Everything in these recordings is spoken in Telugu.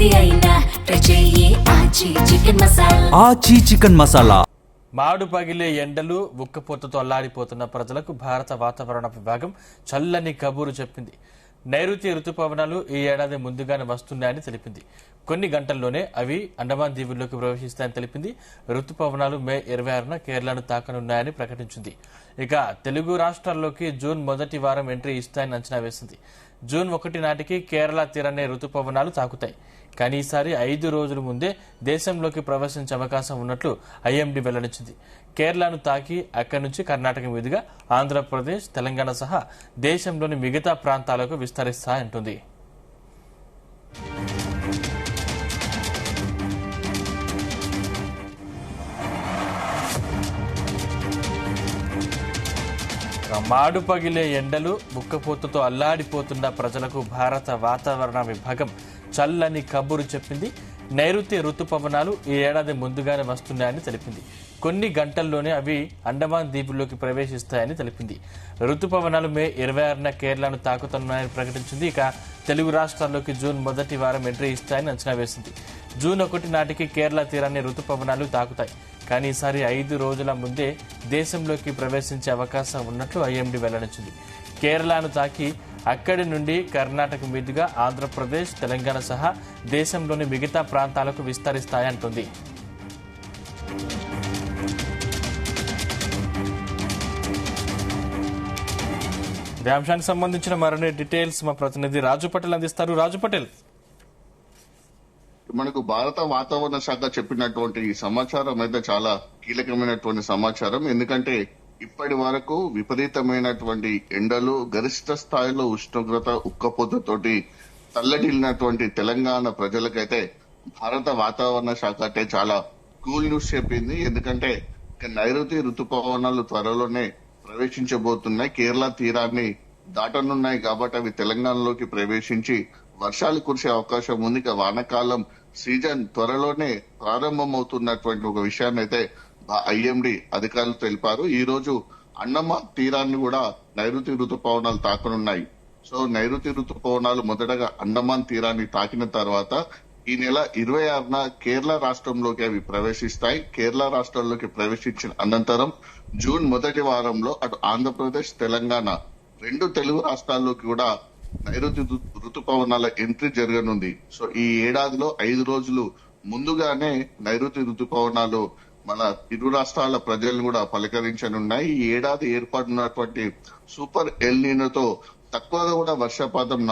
ఏది అయినా ట్రై చెయ్యి ఆచి చికెన్ మసాలా. ఆచి చికెన్ మసాలా. మాడు పగిలే ఎండలు ఉక్కపోతతో అల్లాడిపోతున్న ప్రజలకు భారత వాతావరణ విభాగం చల్లని కబూరు చెప్పింది. నైరుతి రుతుపవనాలు ఈ ఏడాది ముందుగానే వస్తున్నాయని తెలిపింది. కొన్ని గంటల్లోనే అవి అండమాన్ దీవుల్లోకి ప్రవేశిస్తాయని తెలిపింది. రుతుపవనాలు మే 26న కేరళను తాకనున్నాయని ప్రకటించింది. ఇక తెలుగు రాష్ట్రాల్లోకి జూన్ మొదటి వారం ఎంట్రీ ఇస్తాయని అంచనా వేసింది. జూన్ 1 నాటికి కేరళ తీరాన్ని రుతుపవనాలు తాకుతాయి. కానీ ఈసారి 5 రోజుల ముందే దేశంలోకి ప్రవేశించే అవకాశం ఉన్నట్లు ఐఎండీ వెల్లడించింది. కేరళను తాకి అక్కడి నుంచి కర్ణాటక మీదుగా ఆంధ్రప్రదేశ్, తెలంగాణ సహా దేశంలోని మిగతా ప్రాంతాలకు విస్తరిస్తాయంటుంది. మాడు పగిలే ఎండలు ఉక్కపోతతో అల్లాడిపోతున్న ప్రజలకు భారత వాతావరణ విభాగం చల్లని కబురు చెప్పింది. నైరుతి రుతుపవనాలు ఈ ఏడాది ముందుగానే వస్తున్నాయని తెలిపింది. కొన్ని గంటల్లోనే అవి అండమాన్ దీవుల్లోకి ప్రవేశిస్తాయని తెలిపింది. రుతుపవనాలు మే 26న కేరళను తాకుతున్నాయని ప్రకటించింది. ఇక తెలుగు రాష్ట్రాల్లోకి జూన్ మొదటి వారం ఎంట్రీ ఇస్తాయని అంచనా వేసింది. జూన్ 1 నాటికి కేరళ తీరాన్ని రుతుపవనాలు తాకుతాయి. కానీ ఈసారి 5 రోజుల ముందే దేశంలోకి ప్రవేశించే అవకాశం ఉన్నట్లు ఐఎండీ వెల్లడించింది. కేరళను తాకి అక్కడి నుండి కర్ణాటక మీదుగా ఆంధ్రప్రదేశ్, తెలంగాణ సహా దేశంలోని మిగతా ప్రాంతాలకు విస్తరిస్తాయంటుంది. ఇదే అంశానికి సంబంధించిన మరిన్ని డీటెయిల్స్ మా ప్రతినిధి రాజు పటేల్ అందిస్తారు. రాజు పటేల్, మనకు భారత వాతావరణ శాఖ చెప్పినటువంటి ఈ సమాచారం అయితే చాలా కీలకమైనటువంటి సమాచారం. ఎందుకంటే ఇప్పటి వరకు విపరీతమైనటువంటి ఎండలు, గరిష్ట స్థాయిలో ఉష్ణోగ్రత, ఉక్కపోతతోటి తల్లడిల్లినటువంటి తెలంగాణ ప్రజలకైతే భారత వాతావరణ శాఖ అంటే చాలా కూల్ న్యూస్ చెప్పింది. ఎందుకంటే నైరుతి రుతుపవనాలు త్వరలోనే ప్రవేశించబోతున్నాయి. కేరళ తీరాన్ని దాటనున్నాయి కాబట్టి అవి తెలంగాణలోకి ప్రవేశించి వర్షాలు కురిసే అవకాశం ఉంది. ఇక వానాకాలం సీజన్ త్వరలోనే ప్రారంభమవుతున్నటువంటి ఒక విషయాన్ని అయితే ఐఎండీ అధికారులు తెలిపారు. ఈ రోజు అండమాన్ తీరాన్ని కూడా నైరుతి రుతుపవనాలు తాకనున్నాయి. సో నైరుతి రుతుపవనాలు మొదటగా అండమాన్ తీరాన్ని తాకిన తర్వాత ఈ నెల 26న కేరళ రాష్ట్రంలోకి అవి ప్రవేశిస్తాయి. కేరళ రాష్ట్రంలోకి ప్రవేశించిన అనంతరం జూన్ మొదటి వారంలో అటు ఆంధ్రప్రదేశ్, తెలంగాణ 2 తెలుగు రాష్ట్రాల్లోకి కూడా నైరుతి రుతుపవనాల ఎంట్రీ జరగనుంది. సో ఈ ఏడాదిలో 5 రోజులు ముందుగానే నైరుతి రుతుపవనాలు మన ఇరు రాష్ట్రాల ప్రజలను కూడా పలకరించనున్నాయి. ఈ ఏడాది ఏర్పడినటువంటి సూపర్ ఎల్ నీనోతో తక్కువగా కూడా వర్షపాతం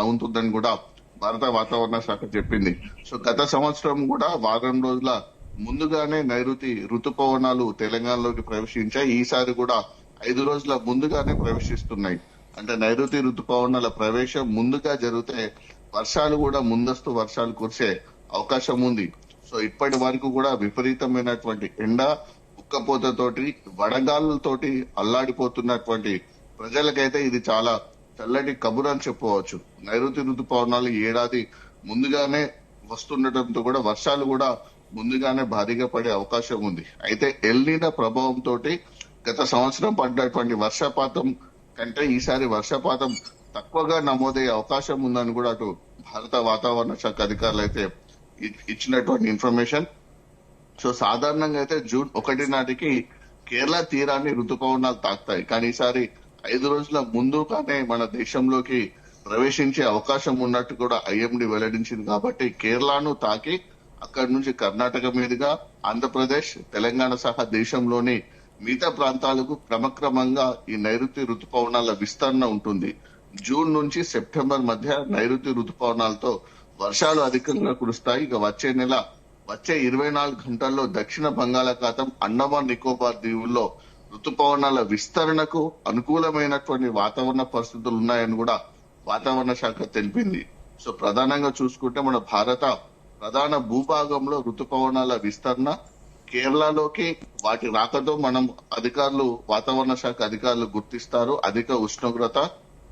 అవుతుందని కూడా భారత వాతావరణ శాఖ చెప్పింది. సో గత సంవత్సరం కూడా వారం రోజుల ముందుగానే నైరుతి రుతుపవనాలు తెలంగాణలోకి ప్రవేశించాయి. ఈసారి కూడా 5 రోజుల ముందుగానే ప్రవేశిస్తున్నాయి. అంటే నైరుతి రుతుపవనాల ప్రవేశం ముందుగా జరిగితే వర్షాలు కూడా ముందస్తు వర్షాలు కురిసే అవకాశం ఉంది. సో ఇప్పటి వరకు కూడా విపరీతమైనటువంటి ఎండ, ఉక్కపోతతోటి, వడగాలులతోటి అల్లాడిపోతున్నటువంటి ప్రజలకైతే ఇది చాలా చల్లటి కబురు అని చెప్పవచ్చు. నైరుతి రుతుపవనాలు ఈ ఏడాది ముందుగానే వస్తుండటంతో కూడా వర్షాలు కూడా ముందుగానే భారీగా పడే అవకాశం ఉంది. అయితే ఎల్ నీనో ప్రభావంతో గత సంవత్సరం పడ్డటువంటి వర్షపాతం కంటే ఈసారి వర్షపాతం తక్కువగా నమోదయ్యే అవకాశం ఉందని కూడా అటు భారత వాతావరణ శాఖ అధికారులు అయితే ఇచ్చినటువంటి ఇన్ఫర్మేషన్. సో సాధారణంగా అయితే జూన్ 1 నాటికి కేరళ తీరాన్ని రుతుపవనాలు తాకుతాయి. కానీ ఈసారి 5 రోజుల ముందుగానే మన దేశంలోకి ప్రవేశించే అవకాశం ఉన్నట్టు కూడా ఐఎండీ వెల్లడించింది. కాబట్టి కేరళను తాకి అక్కడి నుంచి కర్ణాటక మీదుగా ఆంధ్రప్రదేశ్, తెలంగాణ సహా దేశంలోని మిగతా ప్రాంతాలకు క్రమక్రమంగా ఈ నైరుతి రుతుపవనాల విస్తరణ ఉంటుంది. జూన్ నుంచి సెప్టెంబర్ మధ్య నైరుతి రుతుపవనాలతో వర్షాలు అధికంగా కురుస్తాయి. ఇక వచ్చే 24 గంటల్లో దక్షిణ బంగాళాఖాతం, అండమాన్ నికోబార్ దీవుల్లో రుతుపవనాల విస్తరణకు అనుకూలమైనటువంటి వాతావరణ పరిస్థితులు ఉన్నాయని కూడా వాతావరణ శాఖ తెలిపింది. సో ప్రధానంగా చూసుకుంటే మన భారత ప్రధాన భూభాగంలో రుతుపవనాల విస్తరణ కేరళలోకి వాటి రాకతో మనం వాతావరణ శాఖ అధికారులు గుర్తిస్తారు. అధిక ఉష్ణోగ్రత,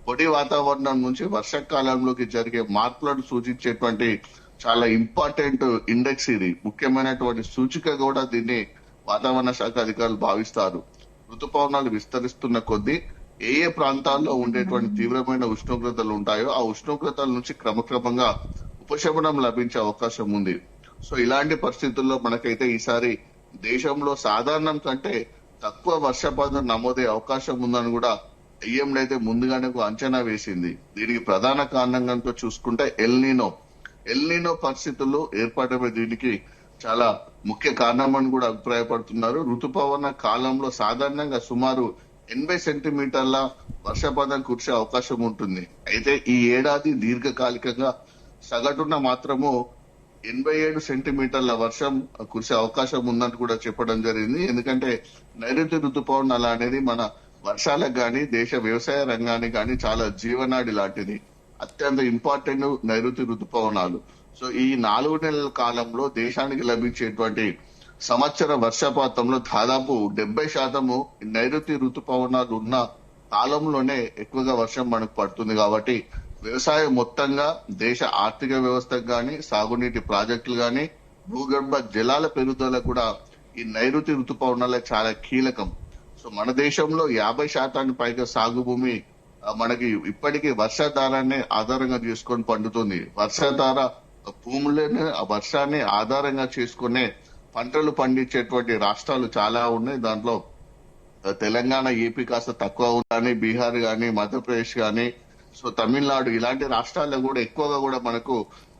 పొడి వాతావరణం నుంచి వర్షాకాలంలోకి జరిగే మార్పులను సూచించేటువంటి చాలా ఇంపార్టెంట్ ఇండెక్స్ ఇది. ముఖ్యమైనటువంటి సూచిక కూడా దీన్ని వాతావరణ శాఖ అధికారులు భావిస్తారు. ఋతుపవనాలు విస్తరిస్తున్న కొద్దీ ఏ ప్రాంతాల్లో ఉండేటువంటి తీవ్రమైన ఉష్ణోగ్రతలు ఉంటాయో ఆ ఉష్ణోగ్రతల నుంచి క్రమక్రమంగా ఉపశమనం లభించే అవకాశం ఉంది. సో ఇలాంటి పరిస్థితుల్లో మనకైతే ఈసారి దేశంలో సాధారణం కంటే తక్కువ వర్షపాతం నమోదయ్యే అవకాశం ఉందని కూడా ఐఎండీ అయితే ముందుగానే ఒక అంచనా వేసింది. దీనికి ప్రధాన కారణంగా చూసుకుంటే ఎల్నినో పరిస్థితుల్లో ఏర్పడమే దీనికి చాలా ముఖ్య కారణమని కూడా అభిప్రాయపడుతున్నారు. ఋతుపవన కాలంలో సాధారణంగా సుమారు 80 సెంటీమీటర్ల వర్షపాతం కురిసే అవకాశం ఉంటుంది. అయితే ఈ ఏడాది దీర్ఘకాలికంగా సగటున మాత్రము 87 సెంటీమీటర్ల వర్షం కురిసే అవకాశం ఉందని కూడా చెప్పడం జరిగింది. ఎందుకంటే నైరుతి ఋతుపవనాలు అనేది మన వర్షాలకు గాని దేశ వ్యవసాయ రంగానికి గాని చాలా జీవనాడి లాంటిది. అత్యంత ఇంపార్టెంట్ నైరుతి ఋతుపవనాలు. సో ఈ 4 నెలల కాలంలో దేశానికి లభించేటువంటి సంవత్సర వర్షపాతంలో దాదాపు 70% నైరుతి ఋతుపవనాలు ఉన్న కాలంలోనే ఎక్కువగా వర్షం మనకు పడుతుంది. కాబట్టి వ్యవసాయం మొత్తంగా దేశ ఆర్థిక వ్యవస్థకు గాని సాగునీటి ప్రాజెక్టులు గాని భూగర్భ జలాల పెరుగుదల కూడా ఈ నైరుతి ఋతుపవనాలే చాలా కీలకం. సో మన దేశంలో 50% పైగా సాగు భూమి మనకి ఇప్పటికీ వర్షాధారాన్ని ఆధారంగా చేసుకొని పండుతుంది. వర్షాధార భూములని ఆ వర్షాన్ని ఆధారంగా చేసుకునే పంటలు పండించేటువంటి రాష్ట్రాలు చాలా ఉన్నాయి. దాంట్లో తెలంగాణ, ఏపీ కాస్త తక్కువ కానీ, బీహార్ గాని, మధ్యప్రదేశ్ గాని, సో తమిళనాడు ఇలాంటి రాష్ట్రాల్లో కూడా ఎక్కువగా కూడా మనకు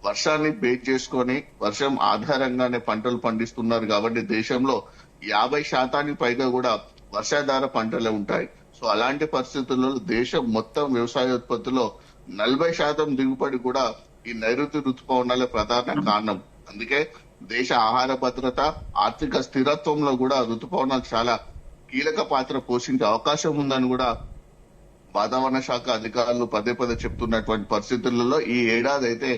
వర్షాన్ని బేస్ చేసుకొని వర్షం ఆధారంగానే పంటలు పండిస్తున్నారు. కాబట్టి దేశంలో 50% పైగా కూడా వర్షాధార పంటలే ఉంటాయి. సో అలాంటి పరిస్థితుల్లో దేశం మొత్తం వ్యవసాయోత్పత్తిలో 40% దిగుబడి కూడా ఈ నైరుతి ఋతుపవనాలే ప్రధాన కారణం. అందుకే దేశ ఆహార భద్రత, ఆర్థిక స్థిరత్వంలో కూడా ఋతుపవనాలు చాలా కీలక పాత్ర పోషించే అవకాశం ఉందని కూడా వాతావరణ శాఖ అధికారులు పదే చెప్తున్నటువంటి పరిస్థితులలో ఈ ఏడాది అయితే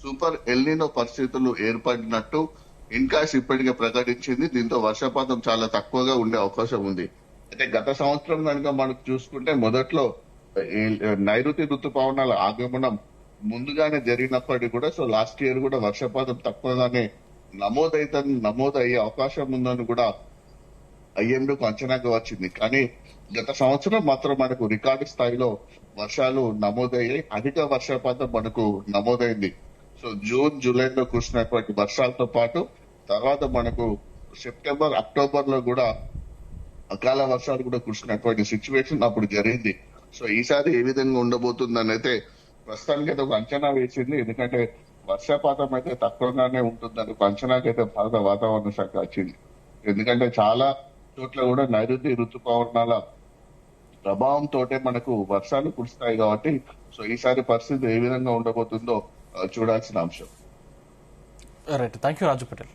సూపర్ ఎల్నినో పరిస్థితులు ఏర్పడినట్టు ఇన్కాస్ ఇప్పటికే ప్రకటించింది. దీంతో వర్షపాతం చాలా తక్కువగా ఉండే అవకాశం ఉంది. అయితే గత సంవత్సరం కనుక మనకు చూసుకుంటే మొదట్లో నైరుతి ఋతుపవనాల ఆగమనం ముందుగానే జరిగినప్పటికీ కూడా సో లాస్ట్ ఇయర్ కూడా వర్షపాతం తక్కువగానే నమోదయ్యే అవకాశం ఉందని కూడా ఐఎండీకు అంచనాగా వచ్చింది. కానీ గత సంవత్సరం మాత్రం మనకు రికార్డు స్థాయిలో వర్షాలు నమోదయ్యాయి. అధిక వర్షపాతం మనకు నమోదైంది. సో జూన్, జూలైలో కురిసినటువంటి వర్షాలతో పాటు తర్వాత మనకు సెప్టెంబర్, అక్టోబర్ లో కూడా అకాల వర్షాలు కూడా కురిసినటువంటి సిచ్యువేషన్ అప్పుడు జరిగింది. సో ఈసారి ఏ విధంగా ఉండబోతుందని అయితే ప్రస్తుతానికి అయితే ఒక అంచనా వేసింది. ఎందుకంటే వర్షపాతం అయితే తక్కువగానే ఉంటుందని ఒక అంచనాకైతే భారత వాతావరణ శాఖ వచ్చింది. ఎందుకంటే చాలా చోట్ల కూడా నైరుతి ఋతుపవనాల ప్రభావంతో మనకు వర్షాలు కురుస్తాయి. కాబట్టి సో ఈసారి పరిస్థితి ఏ విధంగా ఉండబోతుందో చూడాల్సిన అంశం. Right, thank you Raju Patel.